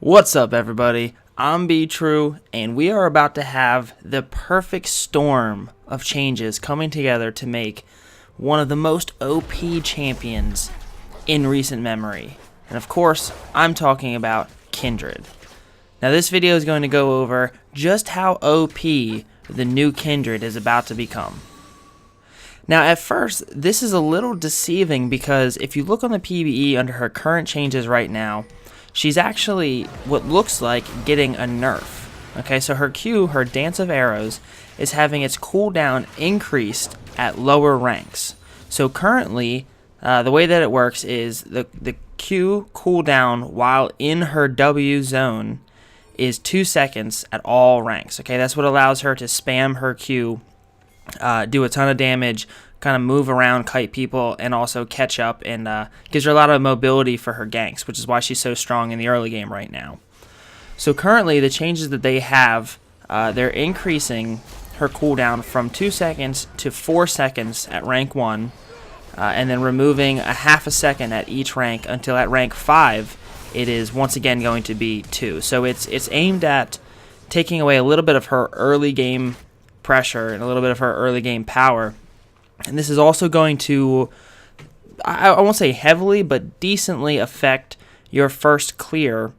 What's up, everybody? I'm B-True, and we are about to have the perfect storm of changes coming together to make one of the most OP champions in recent memory. And of course, I'm talking about Kindred. Now, this video is going to go over just how OP the new Kindred is about to become. Now, at first, this is a little deceiving because if you look on the PvE under her current changes right now, she's actually what looks like getting a nerf. Okay, so her Q, her Dance of Arrows, is having its cooldown increased at lower ranks. So currently, the way that it works is the Q cooldown while in her W zone is 2 seconds at all ranks. Okay, that's what allows her to spam her Q, do a ton of damage, kind of move around, kite people, and also catch up, and gives her a lot of mobility for her ganks, which is why she's so strong in the early game right now. So currently, the changes that they have, they're increasing her cooldown from 2 seconds to 4 seconds at rank 1, and then removing a half a second at each rank until at rank 5, it is once again going to be 2. So it's aimed at taking away a little bit of her early game pressure and a little bit of her early game power. And this is also going to, I won't say heavily, but decently affect your first clear,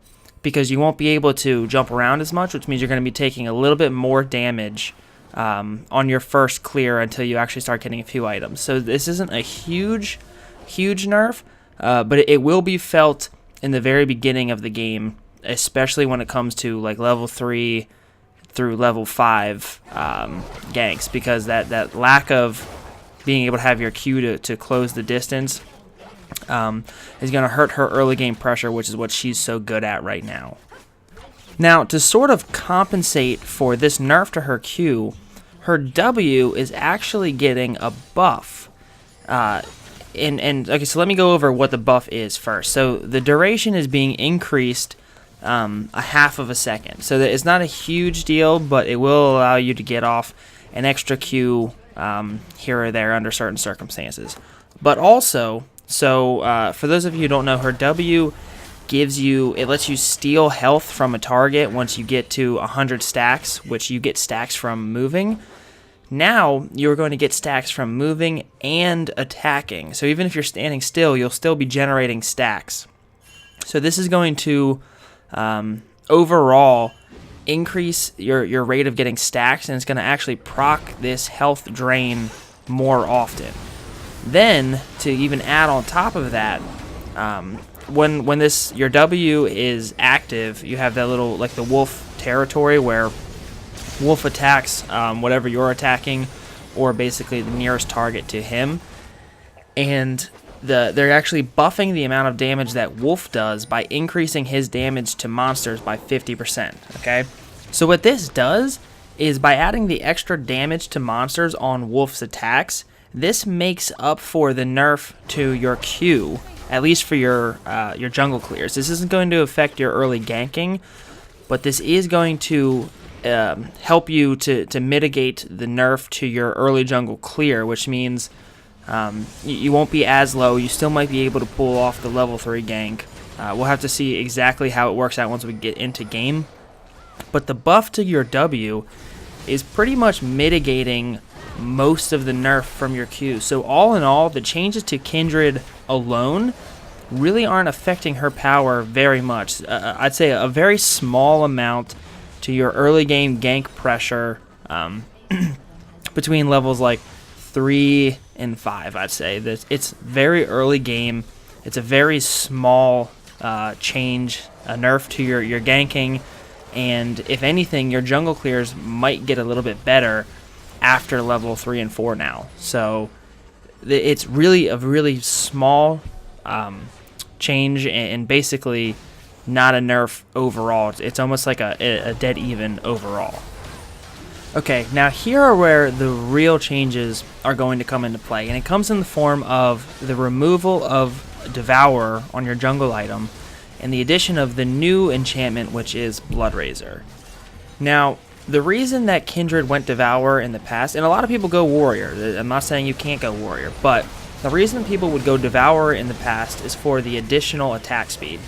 because you won't be able to jump around as much, which means you're going to be taking a little bit more damage on your first clear until you actually start getting a few items. So this isn't a huge nerf, but it will be felt in the very beginning of the game, especially when it comes to like level 3 through level 5 ganks, because that lack of being able to have your Q to close the distance is going to hurt her early game pressure, which is what she's so good at right now. Now, to sort of compensate for this nerf to her Q, her W is actually getting a buff. Okay, so let me go over what the buff is first. So the duration is being increased a half of a second. So that it's not a huge deal, but it will allow you to get off an extra Q here or there under certain circumstances. But also, so for those of you who don't know, her W it lets you steal health from a target once you get to 100 stacks, which you get stacks from moving. Now you're going to get stacks from moving and attacking. So even if you're standing still, you'll still be generating stacks. So this is going to overall increase your rate of getting stacks, and it's going to actually proc this health drain more often. Then, to even add on top of that, when your W is active, you have that little, like the wolf territory where wolf attacks whatever you're attacking, or basically the nearest target to him, and they're actually buffing the amount of damage that Wolf does by increasing his damage to monsters by 50%, okay? So what this does is, by adding the extra damage to monsters on Wolf's attacks, this makes up for the nerf to your Q, at least for your jungle clears. This isn't going to affect your early ganking, but this is going to help you to mitigate the nerf to your early jungle clear, which means you won't be as low. You still might be able to pull off the level 3 gank. We'll have to see exactly how it works out once we get into game. But the buff to your W is pretty much mitigating most of the nerf from your Q. So all in all, the changes to Kindred alone really aren't affecting her power very much. I'd say a very small amount to your early game gank pressure between levels like 3 and 5, I'd say. It's very early game. It's a very small change, a nerf to your ganking, and if anything, your jungle clears might get a little bit better after level 3 and 4 now. So it's really a really small change, and basically not a nerf overall. It's almost like a dead even overall. Okay, now here are where the real changes are going to come into play, and it comes in the form of the removal of Devour on your jungle item and the addition of the new enchantment, which is Bloodrazor. Now, the reason that Kindred went Devour in the past, and a lot of people go Warrior, I'm not saying you can't go Warrior, but the reason people would go Devour in the past is for the additional attack speed.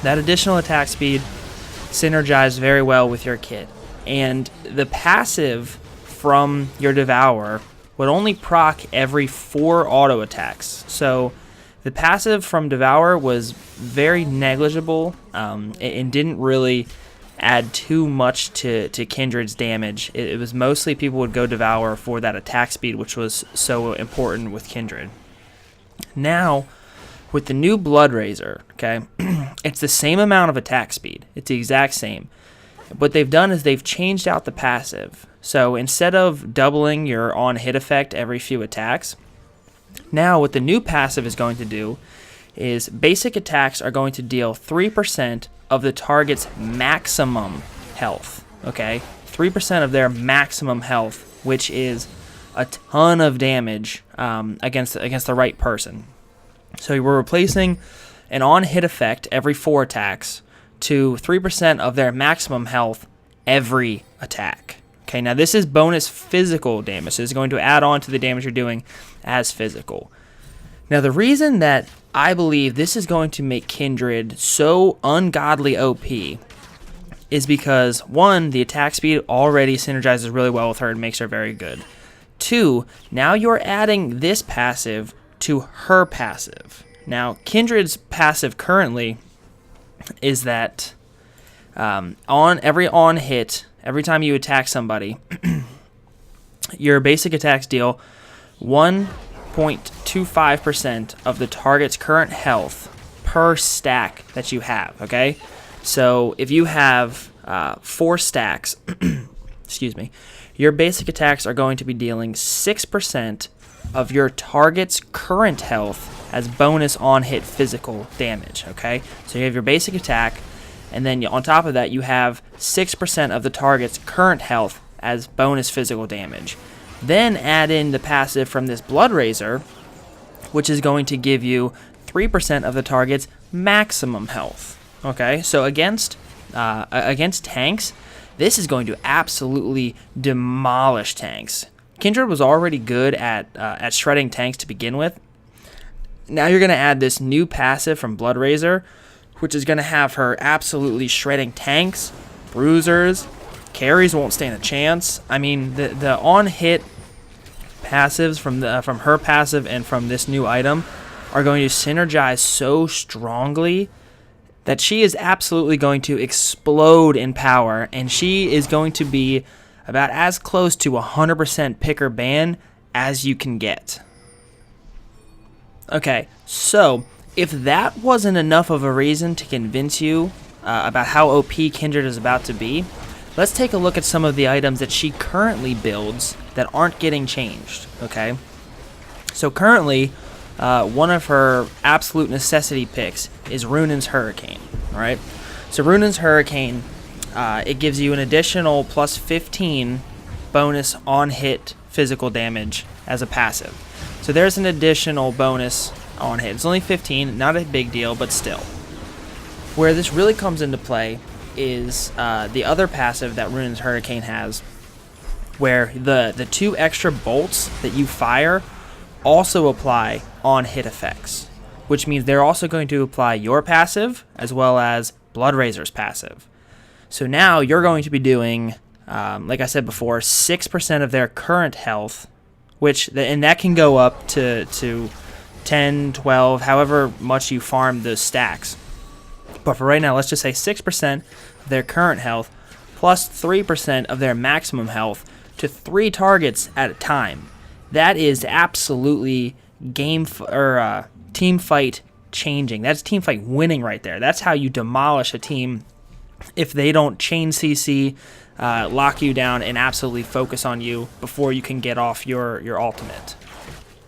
That additional attack speed synergized very well with your kit. And the passive from your Devour would only proc every 4 auto attacks. So the passive from Devour was very negligible and didn't really add too much to Kindred's damage. It was mostly people would go Devour for that attack speed, which was so important with Kindred. Now, with the new Bloodrazor, okay, it's the same amount of attack speed. It's the exact same. What they've done is they've changed out the passive. So instead of doubling your on-hit effect every few attacks, now what the new passive is going to do is basic attacks are going to deal 3% of the target's maximum health, okay? 3% of their maximum health, which is a ton of damage against the right person. So we're replacing an on-hit effect every 4 attacks to 3% of their maximum health every attack. Okay, now this is bonus physical damage. So it's going to add on to the damage you're doing as physical. Now the reason that I believe this is going to make Kindred so ungodly OP is because, 1, the attack speed already synergizes really well with her and makes her very good. 2, now you're adding this passive to her passive. Now, Kindred's passive currently is that on hit, every time you attack somebody, your basic attacks deal 1.25% of the target's current health per stack that you have, okay? So if you have 4 stacks, excuse me, your basic attacks are going to be dealing 6% of your target's current health as bonus on-hit physical damage, okay? So you have your basic attack, and then on top of that, you have 6% of the target's current health as bonus physical damage. Then add in the passive from this Bloodrazor, which is going to give you 3% of the target's maximum health, okay? So against tanks, this is going to absolutely demolish tanks. Kindred was already good at shredding tanks to begin with. Now you're going to add this new passive from Bloodrazor, which is going to have her absolutely shredding tanks, bruisers, carries won't stand a chance. I mean, the on-hit passives from her passive and from this new item are going to synergize so strongly that she is absolutely going to explode in power, and she is going to be about as close to 100% pick or ban as you can get. Okay, so if that wasn't enough of a reason to convince you about how OP Kindred is about to be, let's take a look at some of the items that she currently builds that aren't getting changed, okay? So currently, one of her absolute necessity picks is Runan's Hurricane, alright? So Runan's Hurricane, it gives you an additional plus 15 bonus on-hit physical damage as a passive. So there's an additional bonus on hit. It's only 15, not a big deal, but still. Where this really comes into play is the other passive that Runan's Hurricane has, where the 2 extra bolts that you fire also apply on hit effects, which means they're also going to apply your passive as well as Bloodrazor's passive. So now you're going to be doing, like I said before, 6% of their current health, and that can go up to 10, 12, however much you farm those stacks. But for right now, let's just say 6% of their current health plus 3% of their maximum health to 3 targets at a time. That is absolutely team fight changing. That's team fight winning right there. That's how you demolish a team if they don't chain CC, lock you down, and absolutely focus on you before you can get off your ultimate.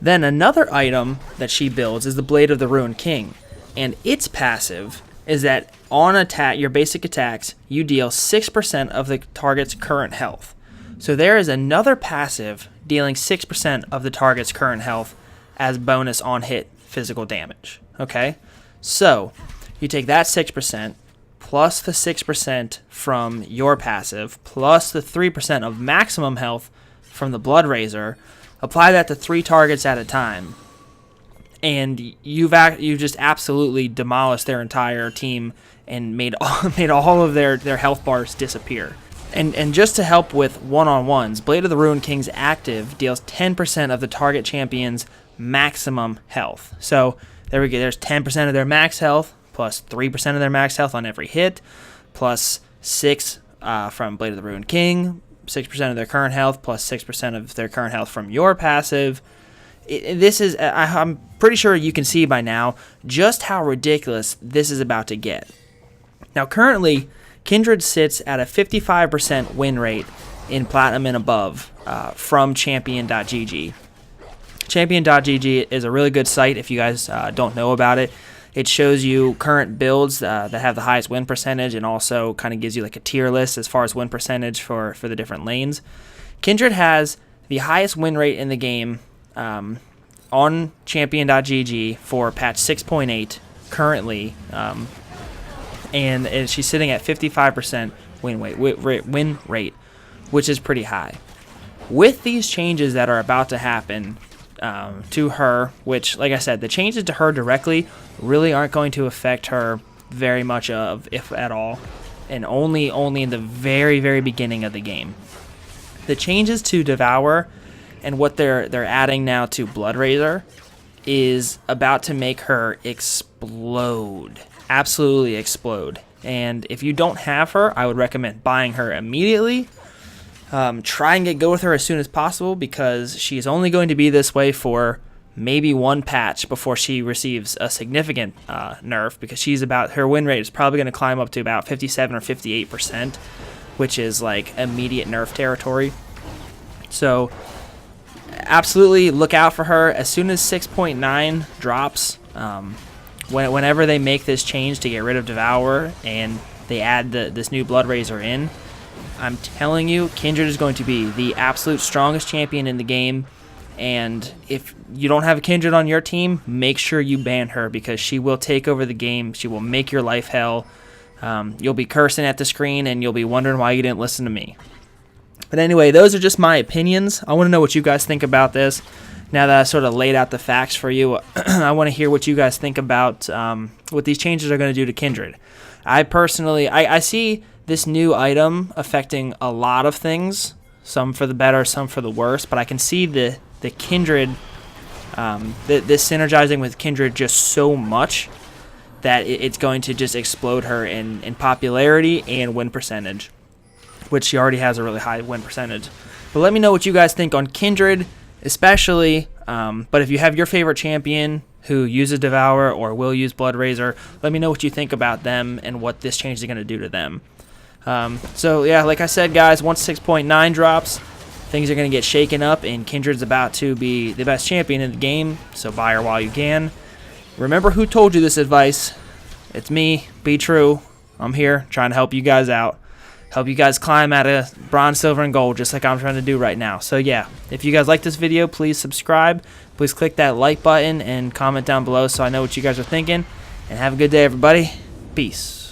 Then another item that she builds is the Blade of the Ruined King, and its passive is that on attack, your basic attacks, you deal 6% of the target's current health. So there is another passive dealing 6% of the target's current health as bonus on hit physical damage. Okay, so you take that 6% plus the 6% from your passive plus the 3% of maximum health from the Bloodrazor, apply that to 3 targets at a time, and you've just absolutely demolished their entire team and made all of their health bars disappear. And just to help with one-on-ones, Blade of the Ruined King's active deals 10% of the target champion's maximum health. So there we go. There's 10% of their max health, plus 3% of their max health on every hit, plus 6 from Blade of the Ruined King, 6% of their current health, plus 6% of their current health from your passive. This is, I'm pretty sure you can see by now just how ridiculous this is about to get. Now, currently, Kindred sits at a 55% win rate in Platinum and above from Champion.gg. Champion.gg is a really good site if you guys don't know about it. It shows you current builds that have the highest win percentage, and also kind of gives you like a tier list as far as win percentage for the different lanes. Kindred has the highest win rate in the game on Champion.gg for patch 6.8 currently, and she's sitting at 55% win rate, which is pretty high. With these changes that are about to happen to her, which, like I said, the changes to her directly really aren't going to affect her very much, if at all, and only in the very, very beginning of the game. The changes to Devour and what they're adding now to Bloodrazor is about to make her explode. Absolutely explode. And if you don't have her, I would recommend buying her immediately. Try and get good with her as soon as possible, because she's only going to be this way for maybe one patch before she receives a significant nerf, because her win rate is probably going to climb up to about 57 or 58%, which is like immediate nerf territory. So absolutely look out for her as soon as 6.9 drops. Whenever they make this change to get rid of Devour and they add this new Bloodrazor in, I'm telling you, Kindred is going to be the absolute strongest champion in the game. And if you don't have a Kindred on your team, make sure you ban her, because she will take over the game. She will make your life hell. You'll be cursing at the screen, and you'll be wondering why you didn't listen to me. But anyway, those are just my opinions. I want to know what you guys think about this. Now that I sort of laid out the facts for you, I want to hear what you guys think about what these changes are going to do to Kindred. I personally, I see this new item affecting a lot of things, some for the better, some for the worse, but I can see the Kindred, this synergizing with Kindred just so much that it's going to just explode her in popularity and win percentage, which she already has a really high win percentage. But let me know what you guys think on Kindred, especially, but if you have your favorite champion who uses Devour or will use Bloodrazor, let me know what you think about them and what this change is going to do to them. So yeah, like I said, guys, once 6.9 drops, things are going to get shaken up, and Kindred's about to be the best champion in the game, so buy her while you can. Remember who told you this advice. It's me, Be True. I'm here trying to help you guys out. Help you guys climb out of bronze, silver, and gold, just like I'm trying to do right now. So yeah, if you guys like this video, please subscribe. Please click that like button and comment down below so I know what you guys are thinking. And have a good day, everybody. Peace.